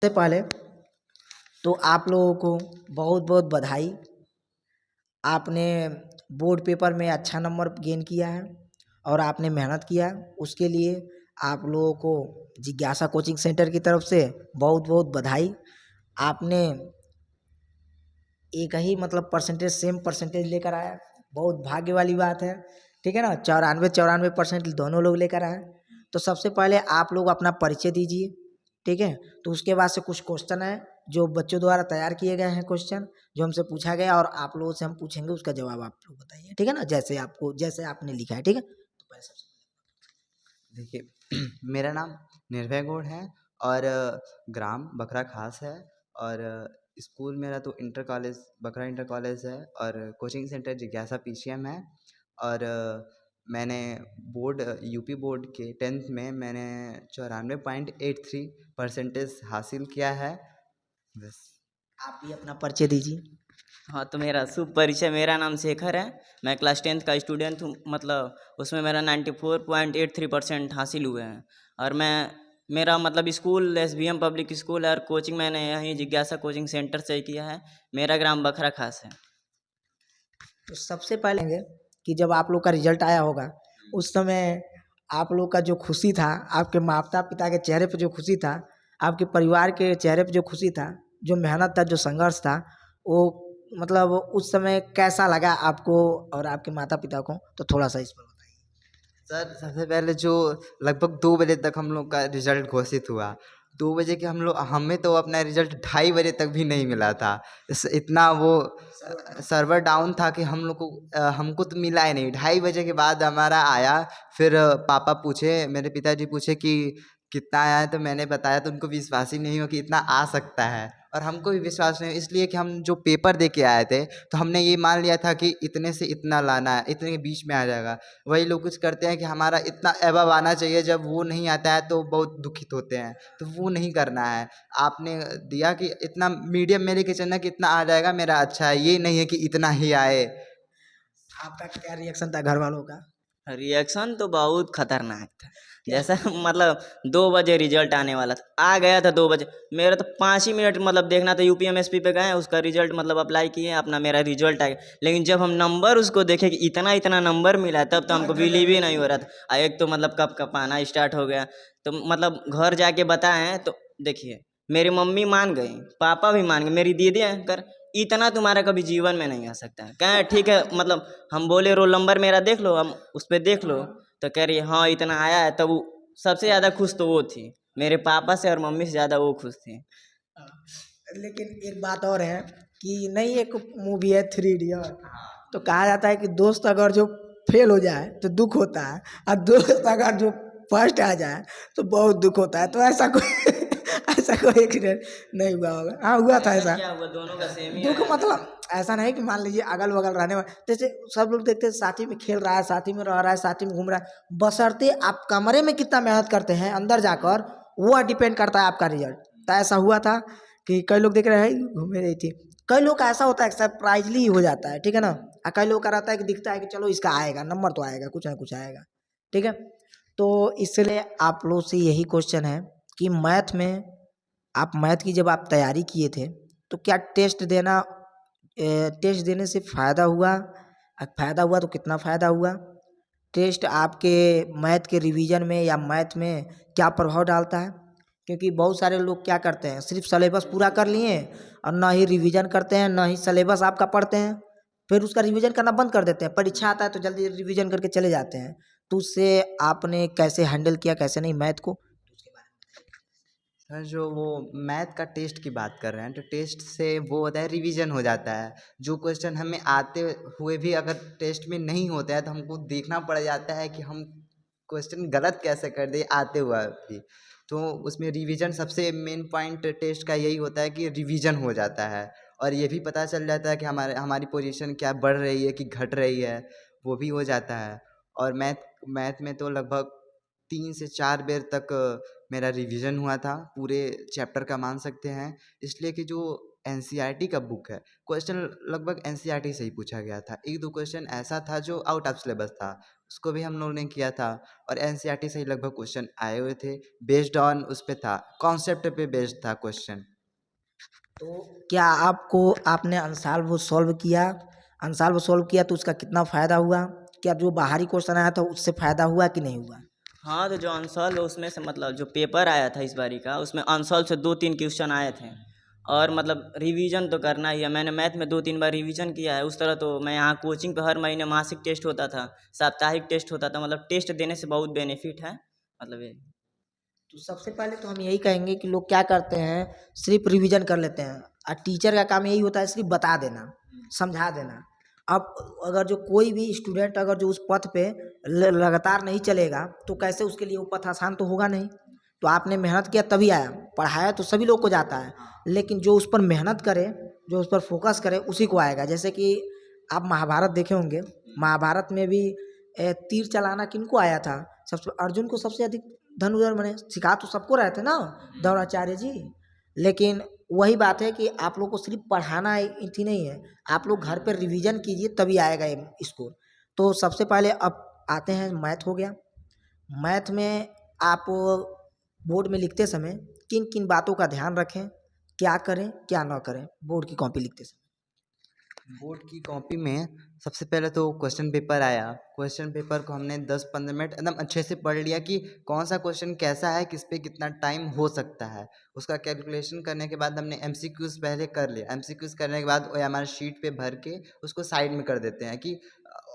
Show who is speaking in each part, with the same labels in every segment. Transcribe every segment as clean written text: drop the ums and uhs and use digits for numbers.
Speaker 1: सबसे पहले तो आप लोगों को बहुत बहुत बधाई। आपने बोर्ड पेपर में अच्छा नंबर गेन किया है और आपने मेहनत किया, उसके लिए आप लोगों को जिज्ञासा कोचिंग सेंटर की तरफ से बहुत बहुत बधाई। आपने एक ही मतलब परसेंटेज सेम परसेंटेज लेकर आया, बहुत भाग्य वाली बात है। ठीक है ना, 94% दोनों लोग लेकर आए। तो सबसे पहले आप लोग अपना परिचय दीजिए। ठीक है, तो उसके बाद से कुछ क्वेश्चन है जो बच्चों द्वारा तैयार किए गए हैं, क्वेश्चन जो हमसे पूछा गया और आप लोगों से हम पूछेंगे, उसका जवाब आप लोग बताइए। ठीक है ना, जैसे आपने लिखा है। ठीक है, तो पहले सबसे
Speaker 2: देखिए मेरा नाम निर्भय गौड़ है और ग्राम बकरा खास है और स्कूल मेरा तो इंटर कॉलेज बकरा इंटर कॉलेज है और कोचिंग सेंटर जिज्ञासा पीसीएम है। और मैंने बोर्ड यूपी बोर्ड के 10th में मैंने 94.83 परसेंटेज हासिल किया है। बस।
Speaker 1: आप भी अपना परिचय दीजिए।
Speaker 3: हाँ, तो मेरा शुभ परिचय, मेरा नाम शेखर है। मैं क्लास 10th का स्टूडेंट हूँ, मतलब उसमें मेरा 94.83% हासिल हुए हैं। और मेरा मतलब स्कूल एसबीएम पब्लिक स्कूल है और कोचिंग मैंने यहीं जिज्ञासा कोचिंग सेंटर से किया है। मेरा ग्राम बखरा खास है।
Speaker 1: तो सबसे पहले कि जब आप लोग का रिजल्ट आया होगा, उस समय आप लोग का जो खुशी था, आपके माता पिता के चेहरे पे जो खुशी था, आपके परिवार के चेहरे पे जो खुशी था, जो मेहनत था, जो संघर्ष था, वो मतलब उस समय कैसा लगा आपको और आपके माता पिता को? तो थोड़ा सा इस पर बताइए।
Speaker 2: सर सबसे पहले जो लगभग 2 बजे तक हम लोग का रिजल्ट घोषित हुआ, 2 बजे के हमें तो अपना रिजल्ट 2:30 बजे तक भी नहीं मिला था। इतना वो सर्वर डाउन था कि हमको तो मिला ही नहीं। 2:30 बजे के बाद हमारा आया। फिर पापा पूछे, मेरे पिताजी पूछे कि कितना आया है, तो मैंने बताया तो उनको विश्वास ही नहीं हो कि इतना आ सकता है और हमको भी विश्वास नहीं, इसलिए कि हम जो पेपर दे के आए थे तो हमने ये मान लिया था कि इतने से इतना लाना है, इतने के बीच में आ जाएगा। वही लोग कुछ करते हैं कि हमारा इतना एबव आना चाहिए, जब वो नहीं आता है तो बहुत दुखित होते हैं। तो वो नहीं करना है। आपने दिया कि इतना मीडियम में लेके चलना कि इतना आ जाएगा मेरा अच्छा है, ये नहीं है कि इतना ही आए।
Speaker 1: आपका क्या रिएक्शन था घर वालों का?
Speaker 3: रिएक्शन तो बहुत खतरनाक था।
Speaker 1: क्या?
Speaker 3: जैसा मतलब 2 बजे रिजल्ट आने वाला था, आ गया था 2 बजे। मेरा तो 5 ही मिनट मतलब देखना था, यूपीएमएसपी पे गए, उसका रिजल्ट मतलब अप्लाई किए, अपना मेरा रिजल्ट आ गया। लेकिन जब हम नंबर उसको देखे कि इतना इतना नंबर मिला है, तब तो हमको बिलीव ही नहीं हो रहा था। एक तो मतलब कब आना स्टार्ट हो गया। तो मतलब घर जाके बताएं तो देखिए, मेरी मम्मी मान गई, पापा भी मान गए, मेरी दीदी कर इतना तुम्हारा कभी जीवन में नहीं आ सकता है। कहें ठीक है, मतलब हम बोले रोल नंबर मेरा देख लो, हम उस पर देख लो, तो कह रही है हाँ इतना आया है। तब वो सबसे ज़्यादा खुश तो वो थी, मेरे पापा से और मम्मी से ज़्यादा वो खुश थी।
Speaker 1: लेकिन एक बात और है कि नहीं, एक मूवी है 3 इडियट, तो कहा जाता है कि दोस्त अगर जो फेल हो जाए तो दुख होता है, और दोस्त अगर जो फर्स्ट आ जाए तो बहुत दुख होता है। तो ऐसा कोई ऐसा कोई एक्सीडेंट नहीं हुआ होगा? हाँ, हुआ था ऐसा।
Speaker 3: क्या हुआ, दोनों का सेम ही
Speaker 1: दुख
Speaker 3: आया था।
Speaker 1: मतलब ऐसा नहीं कि मान लीजिए अगल बगल रहने वाले, जैसे सब लोग देखते हैं साथी में खेल रहा है, साथी में रह रहा है, साथी में घूम रहा है, बशर्ते आप कमरे में कितना मेहनत करते हैं अंदर जाकर, वो डिपेंड करता है आपका रिजल्ट। तो ऐसा हुआ था कि कई लोग देख रहे हैं घूमे रही थी, कई लोग का ऐसा होता है सरप्राइजली हो जाता है। ठीक है ना, और कई लोग का रहता है कि दिखता है कि चलो इसका आएगा नंबर, तो आएगा, कुछ ना कुछ आएगा। ठीक है, तो इसलिए आप लोग से यही क्वेश्चन है कि मैथ में, आप मैथ की जब आप तैयारी किए थे तो क्या टेस्ट देने से फ़ायदा हुआ? फ़ायदा हुआ तो कितना फ़ायदा हुआ? टेस्ट आपके मैथ के रिवीजन में या मैथ में क्या प्रभाव डालता है? क्योंकि बहुत सारे लोग क्या करते हैं, सिर्फ सिलेबस पूरा कर लिए और ना ही रिवीजन करते हैं, ना ही सिलेबस आपका पढ़ते हैं, फिर उसका रिवीजन करना बंद कर देते हैं। परीक्षा आता है तो जल्दी रिवीजन करके चले जाते हैं। तो उससे आपने कैसे हैंडल किया, कैसे नहीं मैथ को?
Speaker 2: सर जो वो मैथ का टेस्ट की बात कर रहे हैं, तो टेस्ट से वो होता है रिवीजन हो जाता है। जो क्वेश्चन हमें आते हुए भी अगर टेस्ट में नहीं होता है तो हमको देखना पड़ जाता है कि हम क्वेश्चन गलत कैसे कर दे आते हुआ भी। तो उसमें रिवीजन सबसे मेन पॉइंट टेस्ट का यही होता है कि रिवीजन हो जाता है और ये भी पता चल जाता है कि हमारी पोजीशन क्या बढ़ रही है कि घट रही है, वो भी हो जाता है। और मैथ में तो लगभग 3 से 4 बार तक मेरा रिवीजन हुआ था, पूरे चैप्टर का मान सकते हैं। इसलिए कि जो एनसीईआरटी का बुक है, क्वेश्चन लगभग एनसीईआरटी से ही पूछा गया था। एक दो क्वेश्चन ऐसा था जो आउट ऑफ सिलेबस था, उसको भी हम लोगों ने किया था। और एनसीईआरटी से ही लगभग क्वेश्चन आए हुए थे, बेस्ड ऑन उस पे था, कॉन्सेप्ट पे बेस्ड था क्वेश्चन।
Speaker 1: तो क्या आपने अनसॉल्व सॉल्व किया? अनसॉल्व सॉल्व किया तो उसका कितना फ़ायदा हुआ? क्या जो बाहरी क्वेश्चन आया था उससे फ़ायदा हुआ कि नहीं हुआ?
Speaker 3: हाँ, तो जो अनसॉल्व उसमें से मतलब जो पेपर आया था इस बारी का, उसमें अनसॉल्व से 2-3 क्वेश्चन आए थे। और मतलब रिवीजन तो करना ही है, मैंने मैथ में 2-3 बार रिवीजन किया है। उस तरह तो मैं यहाँ कोचिंग पे हर महीने मासिक टेस्ट होता था, साप्ताहिक टेस्ट होता था, मतलब टेस्ट देने से बहुत बेनिफिट है, मतलब ये।
Speaker 1: तो सबसे पहले तो हम यही कहेंगे कि लोग क्या करते हैं, सिर्फ रिवीजन कर लेते हैं और टीचर का काम यही होता है सिर्फ बता देना, समझा देना। अब अगर जो कोई भी स्टूडेंट अगर जो उस पथ पे लगातार नहीं चलेगा तो कैसे उसके लिए वो पथ आसान तो होगा नहीं। तो आपने मेहनत किया तभी आया, पढ़ाया तो सभी लोग को जाता है, लेकिन जो उस पर मेहनत करे, जो उस पर फोकस करे उसी को आएगा। जैसे कि आप महाभारत देखे होंगे, महाभारत में भी तीर चलाना किनको आया था? सबसे अर्जुन को सबसे अधिक धनुर्धर बने, सिखा तो सबको रहे थे ना द्रोणाचार्य जी। लेकिन वही बात है कि आप लोग को सिर्फ पढ़ाना इतनी नहीं है, आप लोग घर पर रिवीजन कीजिए तभी आएगा ये स्कोर। तो सबसे पहले अब आते हैं, मैथ हो गया। मैथ में आप बोर्ड में लिखते समय किन किन बातों का ध्यान रखें, क्या करें क्या ना करें बोर्ड की कॉपी लिखते समय?
Speaker 2: बोर्ड की कॉपी में सबसे पहले तो क्वेश्चन पेपर आया, क्वेश्चन पेपर को हमने 10-15 मिनट एकदम अच्छे से पढ़ लिया कि कौन सा क्वेश्चन कैसा है, किस पे कितना टाइम हो सकता है। उसका कैलकुलेशन करने के बाद हमने एमसीक्यूज पहले कर लिया, एमसीक्यूज करने के बाद ओएमआर शीट पे भर के उसको साइड में कर देते हैं कि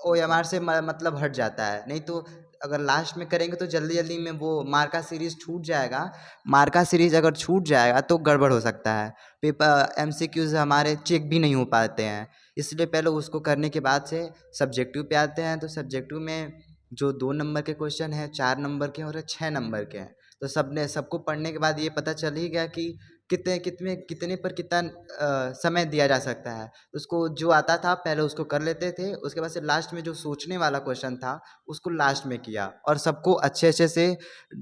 Speaker 2: ओएमआर से मतलब हट जाता है। नहीं तो अगर लास्ट में करेंगे तो जल्दी जल्दी में वो मार्का सीरीज छूट जाएगा, मार्का सीरीज अगर छूट जाएगा तो गड़बड़ हो सकता है, पेपर एमसीक्यूज हमारे चेक भी नहीं हो पाते हैं। इसलिए पहले उसको करने के बाद से सब्जेक्टिव पे आते हैं। तो सब्जेक्टिव में जो 2 नंबर के क्वेश्चन हैं, 4 नंबर के और 6 नंबर के हैं। तो सबको पढ़ने के बाद ये पता चल ही गया कि कितने पर कितना समय दिया जा सकता है। उसको जो आता था पहले उसको कर लेते थे, उसके बाद से लास्ट में जो सोचने वाला क्वेश्चन था उसको लास्ट में किया और सबको अच्छे से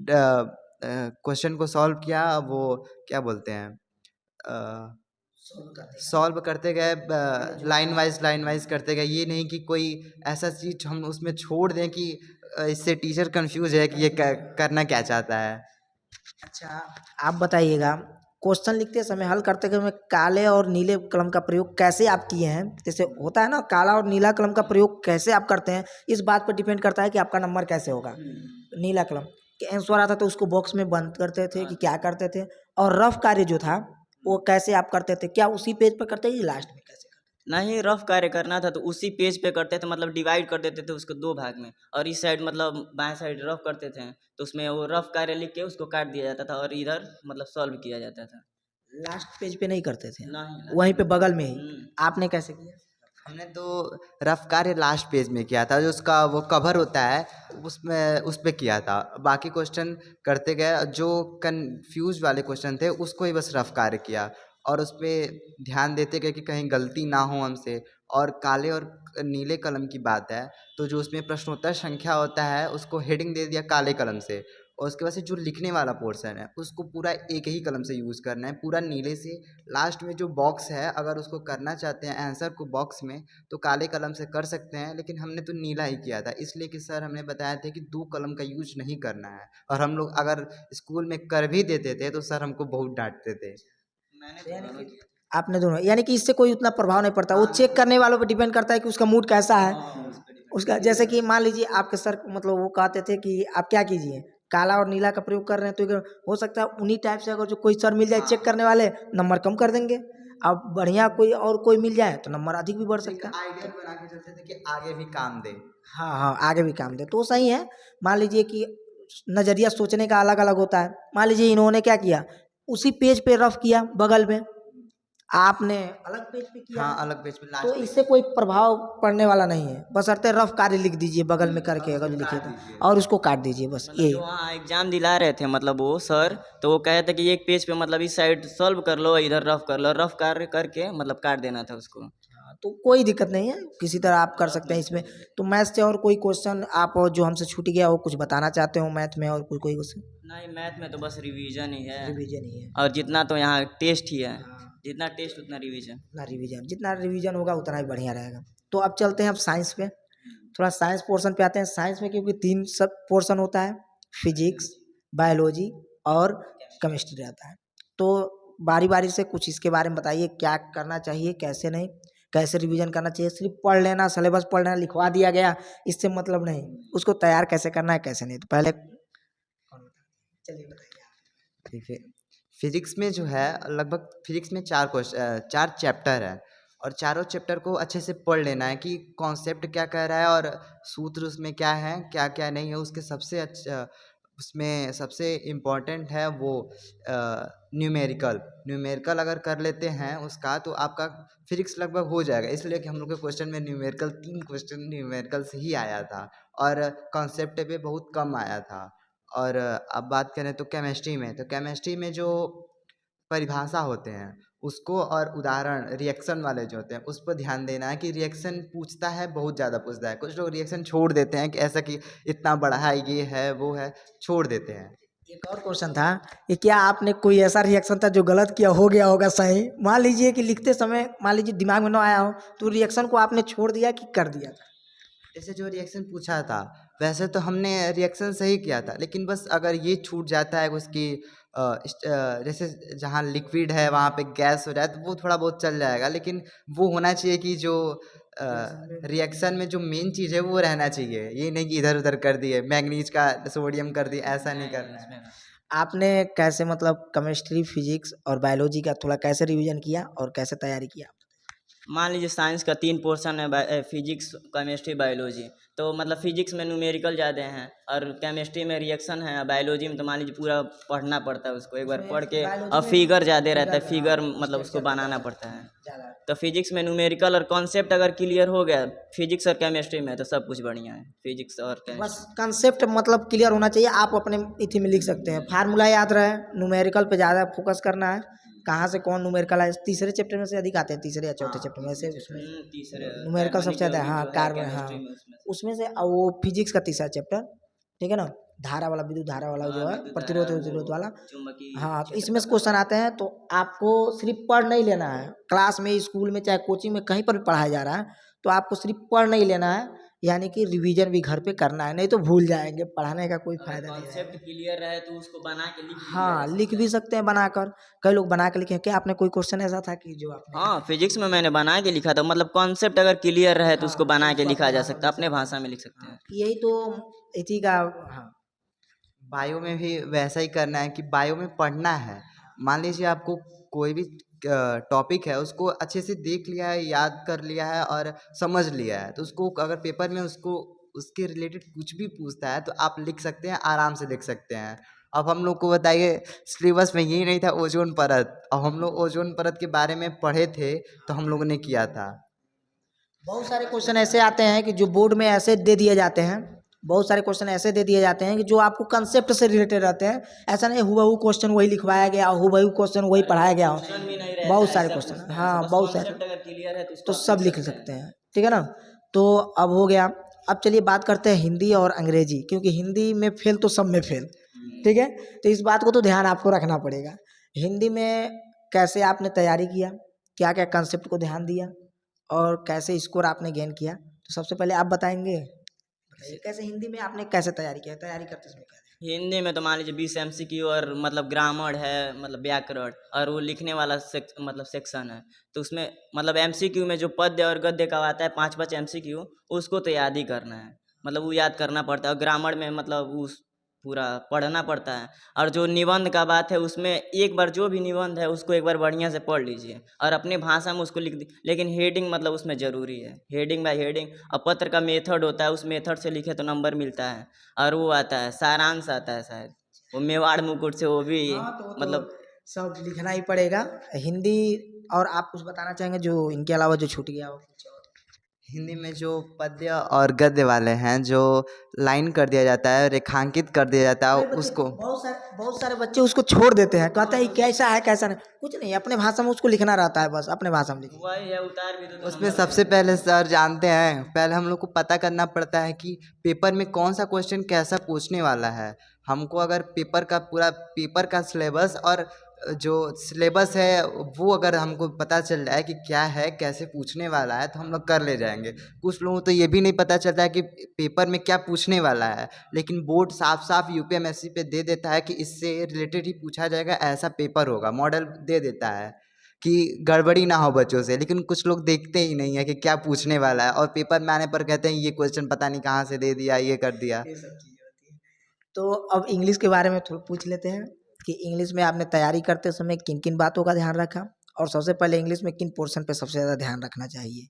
Speaker 2: क्वेश्चन को सॉल्व किया। वो क्या बोलते हैं, सॉल्व करते गए, लाइन वाइज करते गए। ये नहीं कि कोई ऐसा चीज हम उसमें छोड़ दें कि इससे टीचर कंफ्यूज है कि ये करना क्या चाहता है।
Speaker 1: अच्छा, आप बताइएगा, क्वेश्चन लिखते समय हल करते समय काले और नीले कलम का प्रयोग कैसे आप किए हैं? जैसे होता है ना, काला और नीला कलम का प्रयोग कैसे आप करते हैं, इस बात पर डिपेंड करता है कि आपका नंबर कैसे होगा। नीला कलम के आंसर आता तो उसको बॉक्स में बंद करते थे कि क्या करते थे? और रफ कार्य जो था वो कैसे आप करते थे? क्या उसी पेज पर करते थे लास्ट में कैसे?
Speaker 3: नहीं, रफ कार्य करना था तो उसी पेज पे करते थे, मतलब डिवाइड कर देते थे उसको 2 भाग में, और इस साइड मतलब बाएं साइड रफ करते थे, तो उसमें वो रफ कार्य लिख के उसको काट दिया जाता था और इधर मतलब सॉल्व किया जाता था।
Speaker 1: लास्ट पेज पे नहीं करते थे,
Speaker 3: नहीं,
Speaker 1: वहीं पे बगल में ही। आपने कैसे किया?
Speaker 2: हमने तो रफ कार्य लास्ट पेज में किया था, जो उसका वो कवर होता है उसमें उस पे किया था। बाकी क्वेश्चन करते गए, जो कंफ्यूज वाले क्वेश्चन थे उसको ही बस रफ कार्य किया और उस पर ध्यान देते गए कि कहीं गलती ना हो हमसे। और काले और नीले कलम की बात है तो जो उसमें प्रश्नोत्तर संख्या होता है उसको हेडिंग दे दिया काले कलम से, और उसके बाद से जो लिखने वाला पोर्शन है उसको पूरा एक ही कलम से यूज़ करना है, पूरा नीले से। लास्ट में जो बॉक्स है अगर उसको करना चाहते हैं आंसर को बॉक्स में तो काले कलम से कर सकते हैं, लेकिन हमने तो नीला ही किया था इसलिए कि सर हमने बताया था कि 2 कलम का यूज नहीं करना है। और हम लोग अगर स्कूल में कर भी देते थे तो सर हमको बहुत डांटते थे।
Speaker 1: आपने दोनों, यानी कि इससे कोई उतना प्रभाव नहीं पड़ता, वो चेक करने वालों पे डिपेंड करता है कि उसका मूड कैसा है। उसका जैसे कि मान लीजिए आपके सर मतलब वो कहते थे कि आप क्या कीजिए, काला और नीला का प्रयोग कर रहे हैं, तो अगर हो सकता है उन्हीं टाइप से अगर जो कोई सर मिल जाए चेक करने वाले, नंबर कम कर देंगे। अब बढ़िया कोई और कोई मिल जाए तो नंबर अधिक भी बढ़ सकता है।
Speaker 2: आइडिया बना के चलते थे कि आगे भी काम दे।
Speaker 1: हाँ हाँ, आगे भी काम दे तो सही है। मान लीजिए कि नज़रिया सोचने का अलग अलग होता है। मान लीजिए इन्होंने क्या किया, उसी पेज पे रफ किया बगल में, आपने अलग पेज पे किया,
Speaker 2: हाँ, अलग पेज पे
Speaker 1: तो
Speaker 2: लास्ट
Speaker 1: इससे कोई प्रभाव पड़ने वाला नहीं है। बशर्ते रफ कार्य लिख दीजिए बगल में करके अगर जो लिखे तो, और उसको काट दीजिए बस
Speaker 3: मतलब
Speaker 1: ये।
Speaker 3: जो वहाँ एग्जाम दिला रहे थे मतलब वो सर, तो वो कहे थे कि एक पेज पे मतलब इस साइड सॉल्व कर लो, इधर रफ कर लो, रफ कार्य करके मतलब काट देना था उसको।
Speaker 1: हाँ, तो कोई दिक्कत नहीं है, किसी तरह आप कर सकते हैं इसमें। तो मैथ से और कोई क्वेश्चन आप जो हमसे छूट गया हो कुछ बताना चाहते हो मैथ में, और कोई कोई क्वेश्चन?
Speaker 3: नहीं, मैथ में तो बस रिवीजन ही है,
Speaker 1: रिवीजन ही है।
Speaker 3: और जितना तो यहाँ टेस्ट ही है, जितना टेस्ट उतना रिवीजन।
Speaker 1: ना रिवीजन, जितना रिवीजन होगा उतना ही बढ़िया रहेगा। तो अब चलते हैं अब साइंस पे, थोड़ा साइंस पोर्शन पे आते हैं। साइंस में क्योंकि 3 सब पोर्शन होता है, फिजिक्स, बायोलॉजी और केमिस्ट्री रहता है। तो बारी बारी से कुछ इसके बारे में बताइए, क्या करना चाहिए, कैसे नहीं, कैसे रिवीजन करना चाहिए। सिर्फ पढ़ लेना, सिलेबस पढ़ लेना, लिखवा दिया गया, इससे मतलब नहीं, उसको तैयार कैसे करना है कैसे नहीं। तो पहले चलिए बताइए आप।
Speaker 2: ठीक है। फिजिक्स में जो है लगभग फिजिक्स में 4 चैप्टर है, और चारों चैप्टर को अच्छे से पढ़ लेना है कि कॉन्सेप्ट क्या कह रहा है और सूत्र उसमें क्या है, क्या क्या नहीं है। उसके सबसे अच्छा, उसमें सबसे इम्पोर्टेंट है वो न्यूमेरिकल। न्यूमेरिकल अगर कर लेते हैं उसका, तो आपका फिजिक्स लगभग हो जाएगा। इसलिए कि हम लोग के क्वेश्चन में न्यूमेरिकल 3 क्वेश्चन न्यूमेरिकल से ही आया था, और कॉन्सेप्ट पे बहुत कम आया था। और अब बात करें तो केमिस्ट्री में, तो केमिस्ट्री में जो परिभाषा होते हैं उसको, और उदाहरण रिएक्शन वाले जो होते हैं उस पर ध्यान देना है कि रिएक्शन पूछता है, बहुत ज़्यादा पूछता है। कुछ लोग रिएक्शन छोड़ देते हैं कि ऐसा कि इतना बड़ा है, ये है वो है, छोड़ देते हैं।
Speaker 1: एक और क्वेश्चन था कि क्या आपने कोई ऐसा रिएक्शन था जो गलत किया, हो गया होगा सही, मान लीजिए कि लिखते समय मान लीजिए दिमाग में ना आया हो, तो रिएक्शन को आपने छोड़ दिया कि कर दिया था?
Speaker 2: जैसे जो रिएक्शन पूछा था वैसे तो हमने रिएक्शन सही किया था, लेकिन बस अगर ये छूट जाता है उसकी जैसे जहाँ लिक्विड है वहाँ पे गैस हो जाए तो वो थोड़ा बहुत चल जाएगा, लेकिन वो होना चाहिए कि जो रिएक्शन में जो मेन चीज़ है वो रहना चाहिए। ये नहीं कि इधर उधर कर दिए, मैग्नीज का सोडियम कर दिए, ऐसा नहीं करना है।
Speaker 1: आपने कैसे मतलब केमिस्ट्री, फिजिक्स और बायोलॉजी का थोड़ा कैसे रिवीजन किया और कैसे तैयारी किया?
Speaker 3: मान लीजिए साइंस का 3 पोर्शन है, फिजिक्स, केमिस्ट्री, बायोलॉजी। तो मतलब फिजिक्स में न्यूमेरिकल ज़्यादा हैं, और केमिस्ट्री में रिएक्शन है, बायोलॉजी में तो मान लीजिए पूरा पढ़ना पड़ता है उसको, एक बार
Speaker 1: उसमें
Speaker 3: पढ़ के,
Speaker 1: बायोलॉजी
Speaker 3: और
Speaker 1: में
Speaker 3: फिगर ज़्यादा रहता है,
Speaker 1: फिगर,
Speaker 3: फिगर
Speaker 1: हाँ,
Speaker 3: मतलब उसको
Speaker 1: स्ट्रक्चर
Speaker 3: बनाना
Speaker 1: ज़्यादा
Speaker 3: पड़ता है।
Speaker 1: ज़्यादा।
Speaker 3: तो फिजिक्स में न्यूमेरिकल और कॉन्सेप्ट अगर क्लियर हो गया फिजिक्स और केमिस्ट्री में, तो सब कुछ बढ़िया है, फिजिक्स और
Speaker 1: बस
Speaker 3: केमिस्ट्री।
Speaker 1: कंसेप्ट मतलब क्लियर होना चाहिए, आप अपने इथी में लिख सकते हैं, फार्मूला याद रहे, न्यूमेरिकल पे ज़्यादा फोकस करना है, कहाँ से कौन न्यूमेरिकल है, तीसरे चैप्टर में से अधिक आते हैं, तीसरे या चौथे चैप्टर में से, उसमें
Speaker 3: तीसरे
Speaker 1: न्यूमेरिकल सबसे
Speaker 3: कार्बनिक
Speaker 1: ज़्यादा है,
Speaker 3: यौगिक
Speaker 1: हाँ
Speaker 3: जो है
Speaker 1: कार्बन, हाँ
Speaker 3: केमिस्ट्री में उसमें से।
Speaker 1: उसमें से। और वो फिजिक्स का तीसरा चैप्टर, ठीक है ना, धारा वाला, विद्युत धारा वाला जो
Speaker 3: हाँ,
Speaker 1: है,
Speaker 3: विद्युत
Speaker 1: प्रतिरोध
Speaker 3: धारा,
Speaker 1: विरोध वाला।
Speaker 3: वो चुंबकीय
Speaker 1: हाँ, तो
Speaker 3: क्षेत्र
Speaker 1: इसमें से
Speaker 3: पता
Speaker 1: क्वेश्चन
Speaker 3: लगता
Speaker 1: आते हैं, तो आपको सिर्फ पढ़ नहीं लेना है, क्लास में, स्कूल में, चाहे कोचिंग में, कहीं पर भी पढ़ाया जा रहा है, तो आपको सिर्फ पढ़ नहीं लेना है, यानी कि रिवीजन भी घर पे करना है, नहीं तो भूल जाएंगे, पढ़ाने का कोई
Speaker 3: है। अगर
Speaker 1: फायदा नहीं
Speaker 3: कॉन्सेप्ट
Speaker 1: रहेगा।
Speaker 3: क्लियर रहे तो उसको बना के लिख भी लिया जा
Speaker 1: हाँ, लिख
Speaker 3: सकता
Speaker 1: भी
Speaker 3: है।
Speaker 1: सकते हैं बनाकर, कई लोग बना के लिखे। क्या आपने कोई क्वेश्चन ऐसा था कि जो आपने?
Speaker 3: हाँ, फिजिक्स में मैंने बना के लिखा था, मतलब कॉन्सेप्ट अगर क्लियर रहे तो उसको
Speaker 1: हाँ, तो
Speaker 3: बना के
Speaker 1: उसको
Speaker 3: लिखा
Speaker 1: अपने
Speaker 3: जा
Speaker 1: भाषा में
Speaker 3: सकता है,
Speaker 1: लिख
Speaker 3: अपने
Speaker 1: सकते हैं।
Speaker 3: भाषा में लिख सकते
Speaker 1: हाँ,
Speaker 3: हैं।
Speaker 1: यही तो इसी का। हाँ,
Speaker 2: बायो में भी वैसा ही करना है कि बायो में पढ़ना है। मान लीजिए आपको कोई भी टॉपिक है उसको अच्छे से देख लिया है, याद कर लिया है और समझ लिया है, तो उसको अगर पेपर में उसको उसके रिलेटेड कुछ भी पूछता है तो आप लिख सकते हैं, आराम से लिख सकते हैं। अब हम लोग को बताइए, सिलेबस में यही नहीं था ओजोन परत, अब हम लोग ओजोन परत के बारे में पढ़े थे तो हम लोगों ने किया था।
Speaker 1: बहुत सारे क्वेश्चन ऐसे आते हैं कि जो बोर्ड में ऐसे दे दिए जाते हैं, बहुत सारे क्वेश्चन ऐसे दे दिए जाते हैं कि जो आपको कंसेप्ट से रिलेटेड रहते हैं, ऐसा नहीं हुबहू क्वेश्चन वही लिखवाया गया, हुबहू क्वेश्चन वही पढ़ाया गया हो।
Speaker 3: क्वेश्चन भी नहीं रहता
Speaker 1: बहुत
Speaker 3: है,
Speaker 1: सारे
Speaker 3: सब
Speaker 1: क्वेश्चन,
Speaker 3: पूछते हैं ऐसे,
Speaker 1: हाँ
Speaker 3: बस
Speaker 1: बहुत सारे,
Speaker 3: कॉन्सेप्ट अगर क्लियर है तो उसको
Speaker 1: तो
Speaker 3: आप
Speaker 1: सब लिख
Speaker 3: सकते
Speaker 1: सकते
Speaker 3: हैं।
Speaker 1: हैं, ठीक है ना। तो अब हो गया, अब चलिए बात करते हैं हिंदी और अंग्रेजी, क्योंकि हिंदी में फेल तो सब में फेल, ठीक है। तो इस बात को तो ध्यान आपको रखना पड़ेगा। हिंदी में कैसे आपने तैयारी किया, क्या क्या कंसेप्ट को ध्यान दिया और कैसे स्कोर आपने गेन किया, तो सबसे पहले आप बताएंगे, बताइए कैसे हिंदी में आपने कैसे तैयारी किया, तैयारी करते समय क्या?
Speaker 3: हिंदी में तो मान लीजिए 20 एमसीक्यू और मतलब ग्रामर है, मतलब व्याकरण, और वो लिखने वाला मतलब सेक्शन है। तो उसमें मतलब एमसीक्यू में जो पद्य और गद्य का आता है 5-5 एमसीक्यू, उसको तो याद ही करना है, मतलब वो याद करना पड़ता है। और ग्रामर में मतलब उस पूरा पढ़ना पड़ता है। और जो निबंध का बात है उसमें एक बार जो भी निबंध है उसको एक बार बढ़िया से पढ़ लीजिए और अपने भाषा में उसको लिख दी, लेकिन हेडिंग मतलब उसमें ज़रूरी है, हेडिंग बाय हेडिंग। और पत्र का मेथड होता है, उस मेथड से लिखे तो नंबर मिलता है। और वो आता है सारांश आता है शायद, वो मेवाड़ मुकुट से, वो भी
Speaker 1: हाँ, तो वो
Speaker 3: मतलब
Speaker 1: तो सब लिखना ही पड़ेगा हिंदी। और आप कुछ बताना चाहेंगे जो इनके अलावा जो छूट गया हो कुछ और?
Speaker 2: हिंदी में जो पद्य और गद्य वाले हैं, जो लाइन कर दिया जाता है, रेखांकित कर दिया जाता है
Speaker 1: कई बच्चे,
Speaker 2: उसको,
Speaker 1: बहुत सारे बच्चे उसको छोड़ देते हैं, कहते हैं कैसा है कैसा नहीं, कुछ नहीं, अपने भाषा में उसको लिखना रहता है, बस अपने भाषा में लिखिए।
Speaker 3: वही है, उतार भी दो तो
Speaker 2: उसमें
Speaker 3: नंबर
Speaker 2: सबसे
Speaker 3: मिलेगा।
Speaker 2: पहले सर जानते हैं, पहले हम लोग को पता करना पड़ता है कि पेपर में कौन सा क्वेश्चन कैसा पूछने वाला है। हमको अगर पेपर का पूरा पेपर का सिलेबस और जो सिलेबस है वो अगर हमको पता चल जाए कि क्या है, कैसे पूछने वाला है, तो हम लोग कर ले जाएंगे। कुछ लोगों को तो ये भी नहीं पता चलता है कि पेपर में क्या पूछने वाला है, लेकिन बोर्ड साफ साफ यूपीएमएससी पे दे देता है कि इससे रिलेटेड ही पूछा जाएगा, ऐसा पेपर होगा, मॉडल दे देता है कि गड़बड़ी ना हो बच्चों से। लेकिन कुछ लोग देखते ही नहीं है कि क्या पूछने वाला है, और पेपर में आने पर कहते हैं ये क्वेश्चन पता नहीं कहाँ से दे दिया, ये कर दिया।
Speaker 1: ये सब चीज़ें होती हैं। तो अब इंग्लिश के बारे में थोड़ा पूछ लेते हैं कि इंग्लिश में आपने तैयारी करते समय किन किन बातों का ध्यान रखा, और सबसे पहले इंग्लिश में किन पोर्शन पे सबसे ज़्यादा ध्यान रखना चाहिए?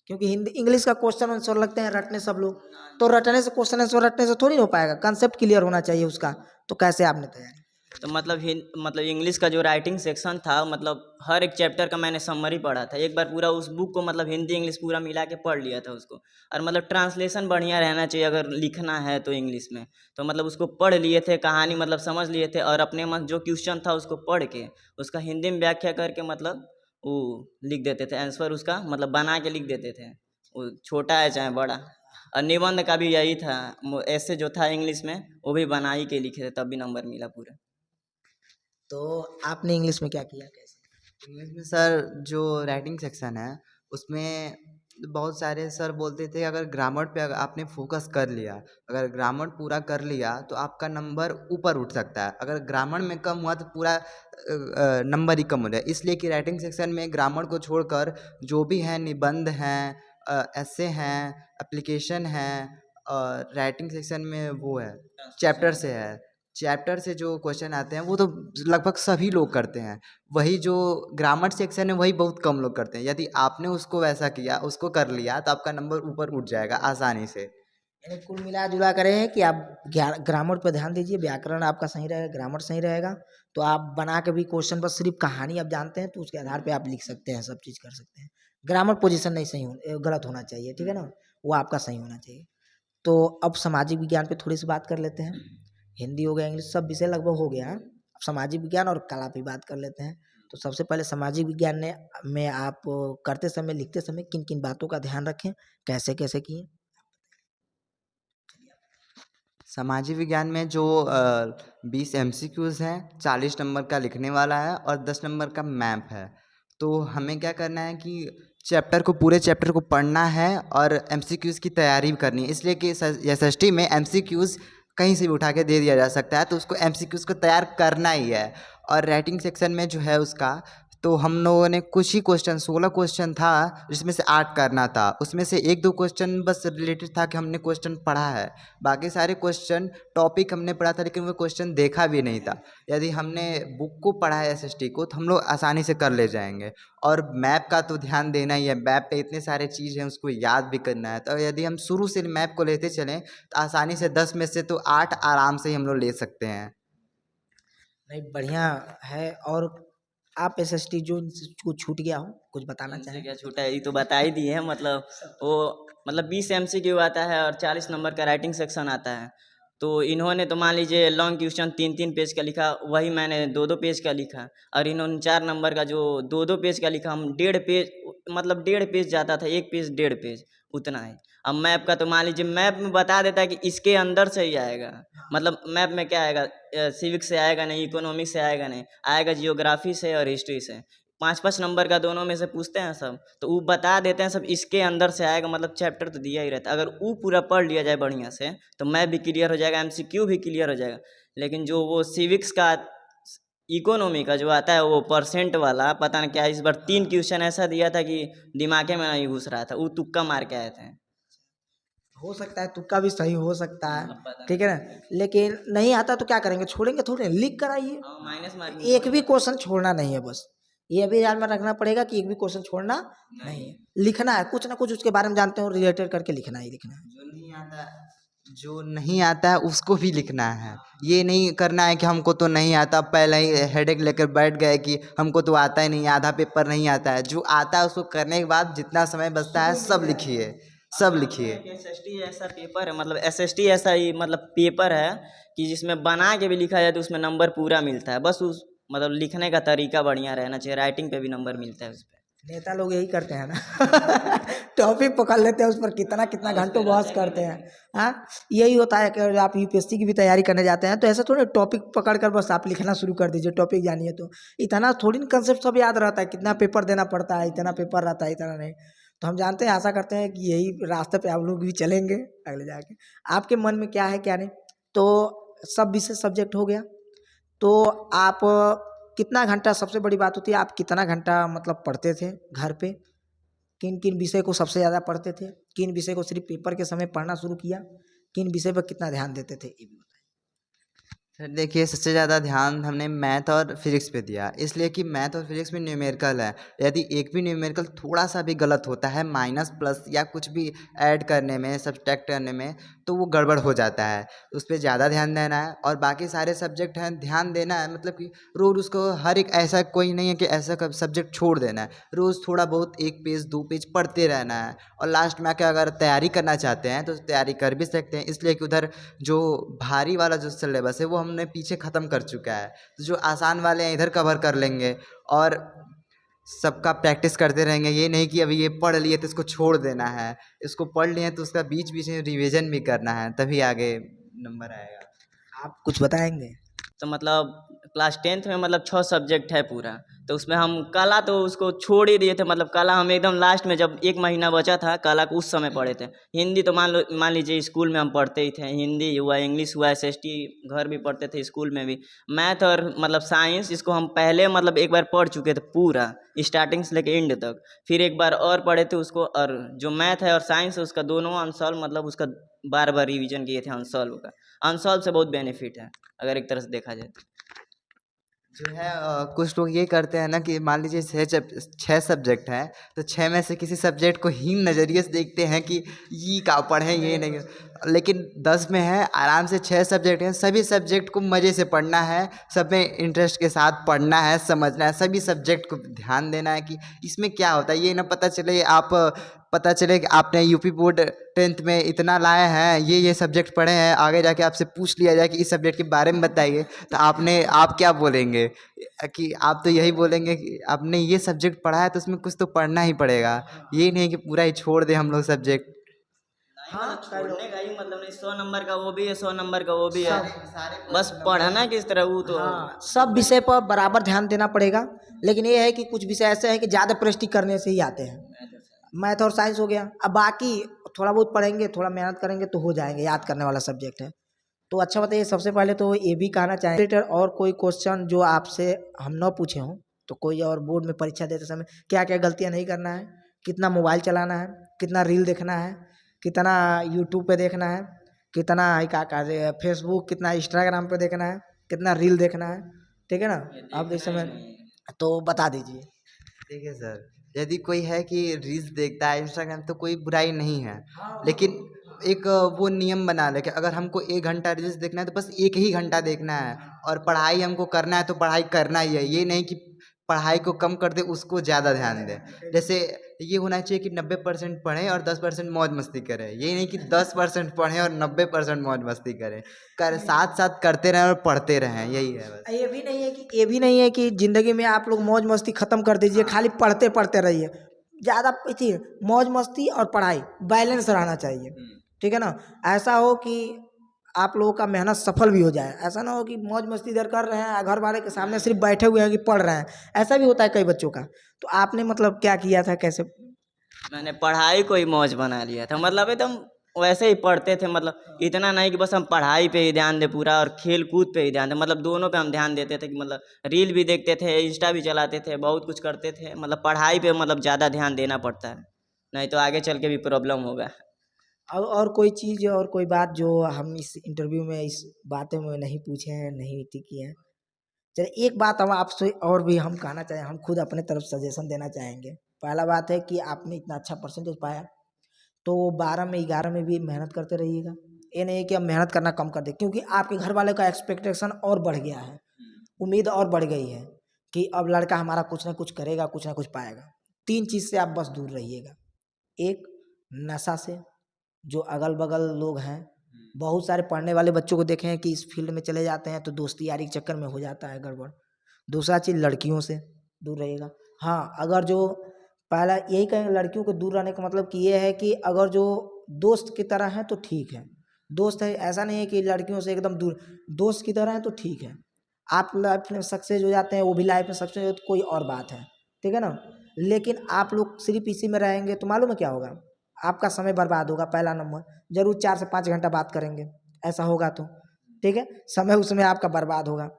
Speaker 1: क्योंकि हिंदी इंग्लिश का क्वेश्चन आंसर लगते हैं रटने सब लोग, तो रटने से क्वेश्चन आंसर रटने से थोड़ी हो पाएगा, कंसेप्ट क्लियर होना चाहिए उसका। तो कैसे आपने तैयारी?
Speaker 3: तो मतलब इंग्लिश का जो राइटिंग सेक्शन था, मतलब हर एक चैप्टर का मैंने समरी पढ़ा था एक बार पूरा, उस बुक को मतलब हिंदी इंग्लिश पूरा मिला के पढ़ लिया था उसको। और मतलब ट्रांसलेशन बढ़िया रहना चाहिए अगर लिखना है तो इंग्लिश में, तो मतलब उसको पढ़ लिए थे, कहानी मतलब समझ लिए थे, और अपने मन जो क्वेश्चन था उसको पढ़ के उसका हिंदी में व्याख्या करके मतलब वो लिख देते थे आंसर उसका, मतलब बना के लिख देते थे, वो छोटा है चाहे बड़ा। और निबंध का भी यही था, ऐसे जो था इंग्लिश में वो भी बना ही के लिखे थे, तब भी नंबर मिला पूरा।
Speaker 1: तो आपने इंग्लिश में क्या किया, कैसे?
Speaker 2: इंग्लिश में सर जो राइटिंग सेक्शन है उसमें बहुत सारे सर बोलते थे अगर ग्रामर पे अगर आपने फोकस कर लिया, अगर ग्रामर पूरा कर लिया तो आपका नंबर ऊपर उठ सकता है, अगर ग्रामर में कम हुआ तो पूरा नंबर ही कम हो जाए। इसलिए कि राइटिंग सेक्शन में ग्रामर को छोड़कर जो भी है, निबंध हैं, ऐसे हैं, एप्लीकेशन हैं, और राइटिंग सेक्शन में वो है चैप्टर से है, चैप्टर से जो क्वेश्चन आते हैं वो तो लगभग सभी लोग करते हैं। वही जो ग्रामर सेक्शन है वही बहुत कम लोग करते हैं। यदि आपने उसको वैसा किया, उसको कर लिया, तो आपका नंबर ऊपर उठ जाएगा आसानी से।
Speaker 1: यानी कुल मिला जुला कर है कि आप ग्रामर पर ध्यान दीजिए, व्याकरण आपका सही रहेगा, ग्रामर सही रहेगा, तो आप बना के भी क्वेश्चन पर सिर्फ कहानी आप जानते हैं तो उसके आधार पे आप लिख सकते हैं, सब चीज़ कर सकते हैं। ग्रामर पोजीशन नहीं सही गलत होना चाहिए, ठीक है ना, वो आपका सही होना चाहिए। तो अब सामाजिक विज्ञान पे थोड़ी सी बात कर लेते हैं। हिंदी हो गया, इंग्लिश, सब विषय लगभग हो गया है। अब सामाजिक विज्ञान और कला पे बात कर लेते हैं। तो सबसे पहले सामाजिक विज्ञान में आप करते समय, लिखते समय किन किन बातों का ध्यान रखें, कैसे कैसे किए?
Speaker 2: सामाजिक विज्ञान में जो 20 एमसीक्यूज़ हैं, 40 नंबर का लिखने वाला है और 10 नंबर का मैप है। तो हमें क्या करना है कि पूरे चैप्टर को पढ़ना है और एमसीक्यूज़ की तैयारी भी करनी है। इसलिए कि एसएसटी में एमसीक्यूज़ कहीं से भी उठा के दे दिया जा सकता है, तो उसको एमसीक्यूज़ को तैयार करना ही है। और राइटिंग सेक्शन में जो है उसका, तो हम लोगों ने कुछ ही क्वेश्चन, 16 क्वेश्चन था जिसमें से 8 करना था। उसमें से 1-2 क्वेश्चन बस रिलेटेड था कि हमने क्वेश्चन पढ़ा है, बाकी सारे क्वेश्चन टॉपिक हमने पढ़ा था लेकिन वो क्वेश्चन देखा भी नहीं था। यदि हमने बुक को पढ़ा है एसएसटी को, तो हम लोग आसानी से कर ले जाएंगे। और मैप का तो ध्यान देना ही है, मैप पे इतने सारे चीज़ हैं उसको याद भी करना है। तो यदि हम शुरू से मैप को लेते चलें तो आसानी से 10 में से तो 8 आराम से ही हम लोग ले सकते हैं।
Speaker 1: नहीं, बढ़िया है। और आप एसएसटी जो कुछ छूट गया हो, कुछ बताना
Speaker 3: हमसे
Speaker 1: चाहें?
Speaker 3: क्या छूटा है, ये तो बता ही दिए हैं। मतलब वो मतलब 20 एमसीक्यू आता है और 40 नंबर का राइटिंग सेक्शन आता है। तो इन्होंने तो मान लीजिए लॉन्ग क्वेश्चन 3-3 पेज का लिखा, वही मैंने 2-2 पेज का लिखा। और इन्होंने 4 नंबर का जो 2-2 पेज का लिखा, हम 1.5 पेज, मतलब 1.5 पेज जाता था, 1 पेज 1.5 पेज उतना है। अब मैप का तो मान लीजिए मैप में बता देता है कि इसके अंदर से ही आएगा, मतलब मैप में क्या आएगा, सिविक्स से आएगा नहीं, इकोनॉमिक्स से आएगा नहीं, आएगा जियोग्राफी से और हिस्ट्री से। 5-5 नंबर का दोनों में से पूछते हैं सब, तो वो बता देते हैं सब इसके अंदर से आएगा, मतलब चैप्टर तो दिया ही रहता है। अगर वो पूरा पढ़ लिया जाए बढ़िया से तो मैथ भी क्लियर हो जाएगा, एमसीक्यू भी क्लियर हो जाएगा। लेकिन जो वो सिविक्स का, इकोनॉमी का जो आता है वो परसेंट वाला, पता नहीं क्या, इस बार 3 क्वेश्चन ऐसा दिया था कि दिमाग में नहीं घुस रहा था, वो तुक्का मार के आए थे।
Speaker 1: हो सकता है तुक्का भी सही हो सकता है,
Speaker 3: अब पता
Speaker 1: ठीक है ना, लेकिन नहीं आता तो क्या करेंगे, छोड़ेंगे थोड़े, लिख कर आइए।
Speaker 3: हाँ, माइनस मार्किंग
Speaker 1: एक भी क्वेश्चन छोड़ना नहीं है, बस ये भी ध्यान में रखना पड़ेगा कि एक भी क्वेश्चन छोड़ना नहीं है, लिखना है, कुछ ना कुछ उसके बारे में जानते हो रिलेटेड करके लिखना ही लिखना है।
Speaker 2: जो नहीं आता है उसको भी लिखना है। ये नहीं करना है कि हमको तो नहीं आता, पहले ही हेडेक लेकर बैठ गए कि हमको तो आता ही नहीं, आधा पेपर नहीं आता है। जो आता है उसको करने के बाद जितना समय बचता है सब लिखिए, सब लिखिए।
Speaker 3: एसएसटी ऐसा पेपर है, मतलब एसएसटी ऐसा ही मतलब पेपर है कि जिसमें बना के भी लिखा जाए तो उसमें नंबर पूरा मिलता है। बस उस मतलब लिखने का तरीका बढ़िया रहना चाहिए, राइटिंग पे भी नंबर मिलता है उस पर।
Speaker 1: नेता लोग यही करते हैं ना टॉपिक पकड़ लेते हैं, उस पर कितना कितना घंटों बहस करते हैं। हाँ, यही होता है कि अगर आप यूपीएससी की भी तैयारी करने जाते हैं तो ऐसा थोड़ा टॉपिक पकड़ कर बस आप लिखना शुरू कर दीजिए, टॉपिक जानिए तो इतना थोड़ी ना कंसेप्ट सब याद रहता है, कितना पेपर देना पड़ता है, इतना पेपर रहता है, इतना नहीं। तो हम जानते हैं, आशा करते हैं कि यही रास्ते पे आप लोग भी चलेंगे अगले जाके। आपके मन में क्या है क्या नहीं, तो सब विषय सब्जेक्ट हो गया। तो आप कितना घंटा, सबसे बड़ी बात होती है आप कितना घंटा मतलब पढ़ते थे घर पे, किन किन विषय को सबसे ज़्यादा पढ़ते थे, किन विषय को सिर्फ पेपर के समय पढ़ना शुरू किया, किन विषय पर कितना ध्यान देते थे, ये भी बताइए।
Speaker 2: सर देखिए, सबसे ज़्यादा ध्यान हमने मैथ और फिजिक्स पे दिया, इसलिए कि मैथ और फिजिक्स में न्यूमेरिकल है। यदि एक भी न्यूमेरिकल थोड़ा सा भी गलत होता है, माइनस प्लस या कुछ भी ऐड करने में, सब्ट्रैक्ट करने में, तो वो गड़बड़ हो जाता है। उस पर ज़्यादा ध्यान देना है। और बाकी सारे सब्जेक्ट हैं, ध्यान देना है, मतलब कि रोज़ उसको हर एक, ऐसा कोई नहीं है कि ऐसा सब्जेक्ट छोड़ देना है। रोज़ थोड़ा बहुत 1 पेज 2 पेज पढ़ते रहना है। और लास्ट में आकर अगर तैयारी करना चाहते हैं तो तैयारी कर भी सकते हैं, इसलिए कि उधर जो भारी वाला जो सिलेबस है वो हमने पीछे ख़त्म कर चुका है। तो जो आसान वाले हैं इधर कवर कर लेंगे और सबका प्रैक्टिस करते रहेंगे। ये नहीं कि अभी ये पढ़ लिए तो इसको छोड़ देना है, इसको पढ़ लिए तो उसका बीच बीच में रिवीजन भी करना है, तभी आगे नंबर आएगा।
Speaker 1: आप कुछ बताएंगे।
Speaker 3: तो मतलब क्लास 10th में मतलब 6 सब्जेक्ट है पूरा, तो उसमें हम कला तो उसको छोड़ ही दिए थे। मतलब कला हम एकदम लास्ट में, जब 1 महीना बचा था कला को, उस समय पढ़े थे। हिंदी तो मान लीजिए स्कूल में हम पढ़ते ही थे, हिंदी हुआ, इंग्लिश हुआ, SST घर भी पढ़ते थे, स्कूल में भी। मैथ और मतलब साइंस, इसको हम पहले मतलब एक बार पढ़ चुके थे पूरा, स्टार्टिंग से लेकर एंड तक। फिर एक बार और पढ़े थे उसको, और जो मैथ है और साइंस है उसका दोनों अनसॉल्व, मतलब उसका बार बार रिविजन किए थे अनसॉल्व का। अनसॉल्व से बहुत बेनिफिट है अगर एक तरह से देखा जाए तो।
Speaker 2: जो है कुछ लोग ये करते हैं ना कि मान लीजिए 6 सब्जेक्ट हैं, तो 6 में से किसी सब्जेक्ट को हीन नज़रिए से देखते हैं कि ये का पढ़ें, ये नहीं। लेकिन 10 में है, आराम से 6 सब्जेक्ट हैं, सभी सब्जेक्ट को मज़े से पढ़ना है, सब में इंटरेस्ट के साथ पढ़ना है, समझना है, सभी सब्जेक्ट को ध्यान देना है कि इसमें क्या होता है। ये ना पता चले कि आपने यूपी बोर्ड 10th में इतना लाए हैं, ये सब्जेक्ट पढ़े हैं, आगे जाके आपसे पूछ लिया जाए कि इस सब्जेक्ट के बारे में बताइए, तो आप क्या बोलेंगे? कि आप तो यही बोलेंगे कि आपने ये सब्जेक्ट पढ़ा है तो उसमें कुछ तो पढ़ना ही पड़ेगा। ये नहीं कि पूरा ही छोड़ दें हम लोग सब्जेक्ट।
Speaker 3: हाँ, छोड़ने का ही मतलब नहीं, 100 नंबर का वो भी है, 100 नंबर का वो भी है, बस पढ़ना किस तरह वो तो।
Speaker 1: हाँ, सब विषय पर बराबर ध्यान देना पड़ेगा, लेकिन ये है कि कुछ विषय ऐसे हैं कि ज़्यादा प्रैक्टिस करने से ही आते हैं। मैथ और साइंस हो गया, अब बाकी थोड़ा बहुत पढ़ेंगे, थोड़ा मेहनत करेंगे तो हो जाएंगे, याद करने वाला सब्जेक्ट है। तो अच्छा बताइए, सबसे पहले तो ये भी कहना चाहेंगे और कोई क्वेश्चन जो आपसे हम न पूछे हों, तो कोई और बोर्ड में परीक्षा देते समय क्या क्या गलतियाँ नहीं करना है, कितना मोबाइल चलाना है, कितना रील देखना है, कितना यूट्यूब पे देखना है, कितना क्या कहते हैं फेसबुक, कितना इंस्टाग्राम पे देखना है, कितना रील देखना है, ठीक है ना। अब इस समय तो बता दीजिए।
Speaker 2: देखिए सर, यदि कोई है कि रील्स देखता है इंस्टाग्राम, तो कोई बुराई नहीं है, लेकिन एक वो नियम बना ले कि अगर हमको 1 घंटा रील्स देखना है तो बस 1 ही घंटा देखना है, और पढ़ाई हमको करना है तो पढ़ाई करना ही है। ये नहीं कि पढ़ाई को कम कर दे, उसको ज़्यादा ध्यान दें। जैसे ये होना चाहिए कि 90% पढ़ें और 10% मौज मस्ती करें। ये नहीं कि 10% पढ़ें और 90% मौज मस्ती करें। साथ साथ करते रहें और पढ़ते रहें, यही है बस।
Speaker 1: ये भी नहीं है कि जिंदगी में आप लोग मौज मस्ती खत्म कर दीजिए, खाली पढ़ते पढ़ते रहिए। ज़्यादा इति मौज मस्ती और पढ़ाई बैलेंस रहना चाहिए, ठीक है ना। ऐसा हो कि आप लोगों का मेहनत सफल भी हो जाए, ऐसा ना हो कि मौज मस्ती इधर कर रहे हैं, घर वाले के सामने सिर्फ बैठे हुए हैं कि पढ़ रहे हैं। ऐसा भी होता है कई बच्चों का। तो आपने मतलब क्या किया था, कैसे?
Speaker 3: मैंने पढ़ाई को ही मौज बना लिया था, मतलब एकदम वैसे ही पढ़ते थे। मतलब इतना नहीं कि बस हम पढ़ाई पे ही ध्यान दें पूरा और खेल कूद पे ही ध्यान दें, मतलब दोनों पे हम ध्यान देते थे कि मतलब रील भी देखते थे, इंस्टा भी चलाते थे, बहुत कुछ करते थे। मतलब पढ़ाई पे मतलब ज़्यादा ध्यान देना पड़ता है, नहीं तो आगे चल के भी प्रॉब्लम होगा।
Speaker 1: और कोई चीज़ और कोई बात जो हम इस इंटरव्यू में इस बातें में नहीं पूछे हैं, नहीं इतनी की हैं। चलिए एक बात हम आपसे और भी हम कहना चाहें, हम खुद अपने तरफ सजेशन देना चाहेंगे। पहला बात है कि आपने इतना अच्छा परसेंटेज पाया, तो 12 में 11 में भी मेहनत करते रहिएगा। ये नहीं है कि हम मेहनत करना कम कर दें, क्योंकि आपके घर वाले का एक्सपेक्टेशन और बढ़ गया है, उम्मीद और बढ़ गई है कि अब लड़का हमारा कुछ ना कुछ करेगा, कुछ ना कुछ पाएगा। 3 चीज़ से आप बस दूर रहिएगा। एक, नशा से, जो अगल बगल लोग हैं, बहुत सारे पढ़ने वाले बच्चों को देखे हैं कि इस फील्ड में चले जाते हैं तो दोस्ती यारी के चक्कर में हो जाता है गड़बड़। दूसरा चीज़, लड़कियों से दूर रहिएगा। हाँ, अगर जो पहला यही कहेंगे, लड़कियों को दूर रहने का मतलब कि ये है कि अगर जो दोस्त की तरह है तो ठीक है, दोस्त है, ऐसा नहीं है कि लड़कियों से एकदम दूर, दोस्त की तरह है तो ठीक है। आप लाइफ में सक्सेस हो जाते हैं, वो भी लाइफ में सक्सेस हो तो कोई और बात है, ठीक है ना। लेकिन आप लोग सिर्फ इसी में रहेंगे तो मालूम है क्या होगा, आपका समय बर्बाद होगा। पहला नंबर, जरूर 4 से 5 घंटा बात करेंगे, ऐसा होगा तो ठीक है, समय उसमें आपका बर्बाद होगा।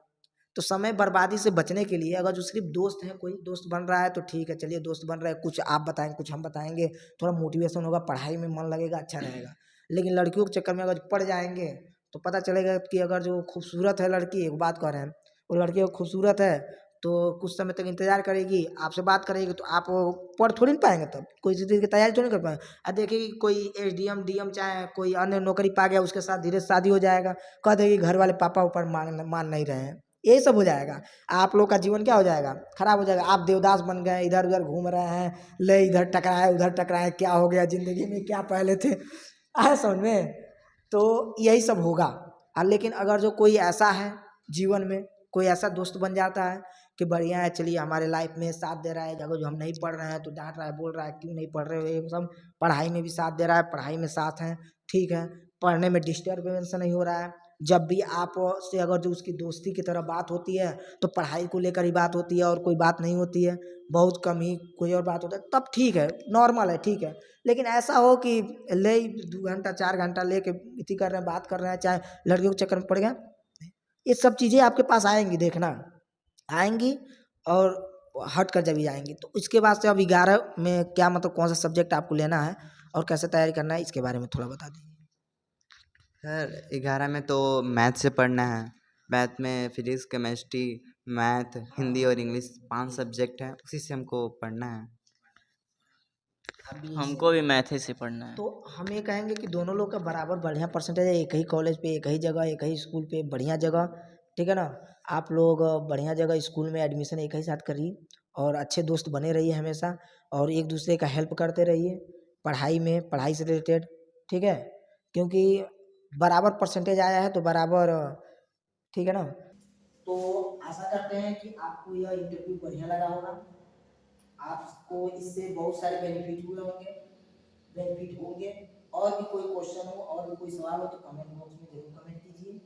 Speaker 1: तो समय बर्बादी से बचने के लिए अगर जो सिर्फ दोस्त है, कोई दोस्त बन रहा है तो ठीक है, चलिए दोस्त बन रहा है, कुछ आप बताएंगे कुछ हम बताएंगे, थोड़ा मोटिवेशन होगा, पढ़ाई में मन लगेगा, अच्छा रहेगा। लेकिन लड़कियों के चक्कर में अगर पड़ जाएंगे तो पता चलेगा कि अगर जो खूबसूरत है लड़की, एक बात कह रहे हैं, वो लड़की अगर खूबसूरत है तो कुछ समय तक इंतजार करेगी, आपसे बात करेगी, तो आप वो पढ़ थोड़ी ना पाएंगे, तब कोई चीज़ की तैयारी थोड़ी नहीं कर पाएंगे। अब देखिए कोई एसडीएम डीएम चाहे कोई अन्य नौकरी पा गया, उसके साथ धीरे से शादी हो जाएगा, कह देगी घर वाले पापा ऊपर मान नहीं रहे हैं, यही सब हो जाएगा। आप लोग का जीवन क्या हो जाएगा, खराब हो जाएगा। आप देवदास बन गए, इधर उधर घूम रहे हैं, ले इधर टकराए उधर टकराए, क्या हो गया जिंदगी में, क्या पहले थे, आए समझ में। तो यही सब होगा। लेकिन अगर जो कोई ऐसा है जीवन में, कोई ऐसा दोस्त बन जाता है कि बढ़िया है, चलिए हमारे लाइफ में साथ दे रहा है, अगर जो हम नहीं पढ़ रहे हैं तो डांट रहा है, बोल रहा है क्यों नहीं पढ़ रहे हो, ये सब पढ़ाई में भी साथ दे रहा है, पढ़ाई में साथ है, ठीक है, पढ़ने में डिस्टर्बेंस नहीं हो रहा है। जब भी आप से अगर जो उसकी दोस्ती की तरह बात होती है तो पढ़ाई को लेकर ही बात होती है और कोई बात नहीं होती है, बहुत कम ही कोई और बात होता है, तब ठीक है, नॉर्मल है, ठीक है। लेकिन ऐसा हो कि ले 2 घंटा 4 घंटा लेके इतनी कर रहे हैं, बात कर रहे हैं, चाहे लड़कियों के चक्कर में पड़ गए, ये सब चीज़ें आपके पास आएंगी, देखना आएंगी, और हट कर जब आएंगी तो इसके बाद से अब 11 में क्या मतलब कौन सा सब्जेक्ट आपको लेना है और कैसे तैयारी करना है, इसके बारे में थोड़ा बता दीजिए।
Speaker 2: सर 11 में तो मैथ से पढ़ना है। मैथ में फिजिक्स केमिस्ट्री मैथ हिंदी और इंग्लिश 5 सब्जेक्ट हैं, उसी से हमको पढ़ना है।
Speaker 1: अभी
Speaker 3: हमको भी मैथ ही से पढ़ना है।
Speaker 1: तो हम ये कहेंगे कि दोनों लोग का बराबर बढ़िया परसेंटेज है, एक ही कॉलेज पे, एक ही जगह, एक ही स्कूल पे, बढ़िया जगह, ठीक है ना। आप लोग बढ़िया जगह स्कूल में एडमिशन एक ही साथ करिए और अच्छे दोस्त बने रहिए हमेशा, और एक दूसरे का हेल्प करते रहिए पढ़ाई में, पढ़ाई से रिलेटेड, ठीक है। क्योंकि बराबर परसेंटेज आया है तो बराबर, ठीक है ना। तो आशा करते हैं कि आपको यह इंटरव्यू बढ़िया लगा होगा, आपको इससे बहुत सारे बेनिफिट होंगे। और भी कोई क्वेश्चन हो और भी कोई सवाल हो तो कमेंट बॉक्स में जरूर कमेंट कीजिए।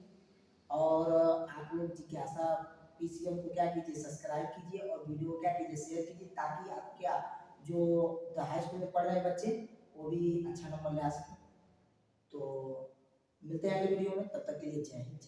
Speaker 1: और आप लोग जिज्ञासा पीसीएम को क्या कीजिए, सब्सक्राइब कीजिए और वीडियो को क्या कीजिए, शेयर कीजिए, ताकि आप क्या जो हाई स्कूल में पढ़ रहे बच्चे वो भी अच्छा नंबर ले आ सकें। तो मिलते हैं अगले वीडियो में, तब तक के लिए जय हिंद।